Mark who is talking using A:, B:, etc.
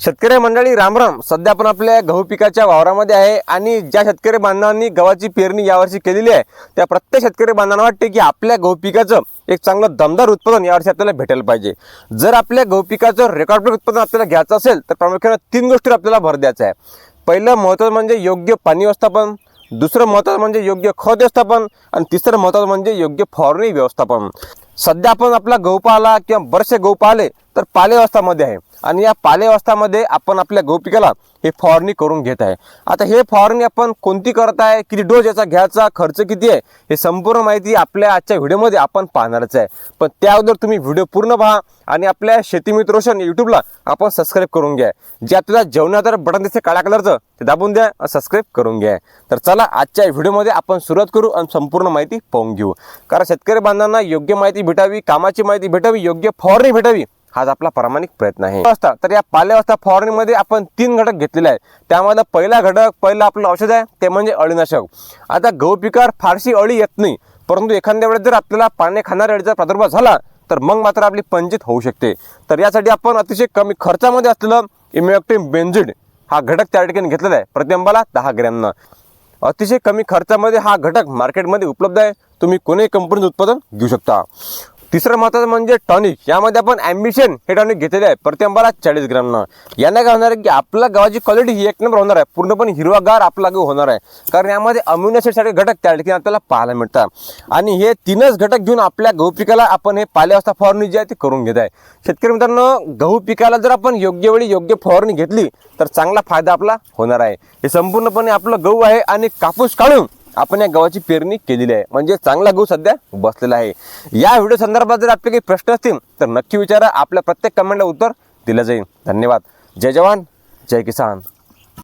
A: शेतकरी मंडळी रामराम। सध्या आपण आपल्या गहू पिकाच्या वावरामध्ये आहे आणि ज्या शेतकरी बांधवांनी गव्हाची पेरणी यावर्षी केलेली आहे त्या प्रत्येक शेतकरी बांधवांना वाटते की आपल्या गहू पिकाचं एक चांगलं दमदार उत्पादन यावर्षी आपल्याला भेटायला पाहिजे। जर आपल्या गहू पिकाचं रेकॉर्ड ब्रेक उत्पादन आपल्याला घ्यायचं असेल तर प्रामुख्याने 3 गोष्टींवर आपल्याला भर द्यायचा आहे। पहिलं महत्त्वाचं म्हणजे योग्य पाणी व्यवस्थापन, दुसरं महत्त्वाचं म्हणजे योग्य खत व्यवस्थापन आणि तिसरं महत्त्वाचं म्हणजे योग्य फवारणी व्यवस्थापन। सध्या आपण आपला गहू पाहिला किंवा बरेचसे गहू पाहिले तर पाले अवस्थामध्ये आहे आणि या पाले अवस्थामध्ये आपण आपल्या गहू पिकाला हे फवारणी करून घेत आहे। आता हे फवारणी आपण कोणती करत आहे, किती डोस याचा घ्यायचा, खर्च किती आहे, हे संपूर्ण माहिती आपल्या आजच्या व्हिडिओमध्ये आपण पाहणारच आहे। पण त्या अगोदर तुम्ही व्हिडिओ पूर्ण पहा आणि आपल्या शेती मित्र रोशन यूट्यूबला आपण सबस्क्राईब करून घ्या। जे आपल्याला जेवणाचं बटन दिसते काळ्या कलरचं ते दाबून द्या, सबस्क्राईब करून घ्या। तर चला आजच्या व्हिडिओमध्ये आपण सुरुवात करू आणि संपूर्ण माहिती पाहून घेऊ। कारण शेतकरी बांधवांना योग्य माहिती भेटावी, कामाची माहिती भेटावी, योग्य फवारणी भेटावी हाच आपला प्रामाणिक प्रयत्न आहे। तर या पालेअवस्था फवारणीमध्ये आपण 3 घटक घेतलेले आहे। त्यामध्ये पहिला घटक, पहिलं आपलं औषध आहे ते म्हणजे अळीनाशक। आता गहू पिकावर फारशी अळी येत नाही, परंतु एखाद्या वेळेस जर आपल्याला पाने खाणाऱ्या अळीचा प्रादुर्भाव झाला तर मग मात्र आपली पंचित होऊ शकते। तर यासाठी आपण अतिशय कमी खर्चामध्ये असलेलं इमॅक्टिन बेंझिड हा घटक त्या ठिकाणी घेतलेला आहे, प्रति आंबाला 10 ग्रॅमनं। अतिशय कमी खर्चामध्ये हा घटक मार्केटमध्ये उपलब्ध आहे, तुम्ही कोणत्याही कंपनीचं उत्पादन घेऊ शकता। तिसरं महत्त्वाचं म्हणजे टॉनिक। यामध्ये आपण ॲम्बिशन हे टॉनिक घेतलेले आहे, प्रति आंबाला 40 ग्रॅमनं। याने काय होणार आहे की आपल्या गव्हाची क्वालिटी ही 1 नंबर होणार आहे, पूर्णपणे हिरवागार आपला गहू होणार आहे। कारण यामध्ये अमिनो ॲसिडसाठी घटक त्या ठिकाणी आपल्याला पाहायला मिळतात आणि हे 3च घटक घेऊन आपल्या गहू पिकाला आपण हे पालेअवस्था फवारणी जी आहे ती करून घेत आहे। शेतकरी मित्रांनो, गहू पिकाला जर आपण योग्य वेळी योग्य फवारणी घेतली तर चांगला फायदा आपला होणार आहे। हे संपूर्णपणे आपलं गहू आहे आणि कापूस काढून आपण या गव्हाची पेरणी केलेली आहे, म्हणजे चांगला गहू सध्या बसलेला आहे। या व्हिडिओ संदर्भात जर आपले काही प्रश्न असतील तर नक्की विचारा, आपल्या प्रत्येक कमेंटला उत्तर दिलं जाईल। धन्यवाद। जय जवान, जय किसान।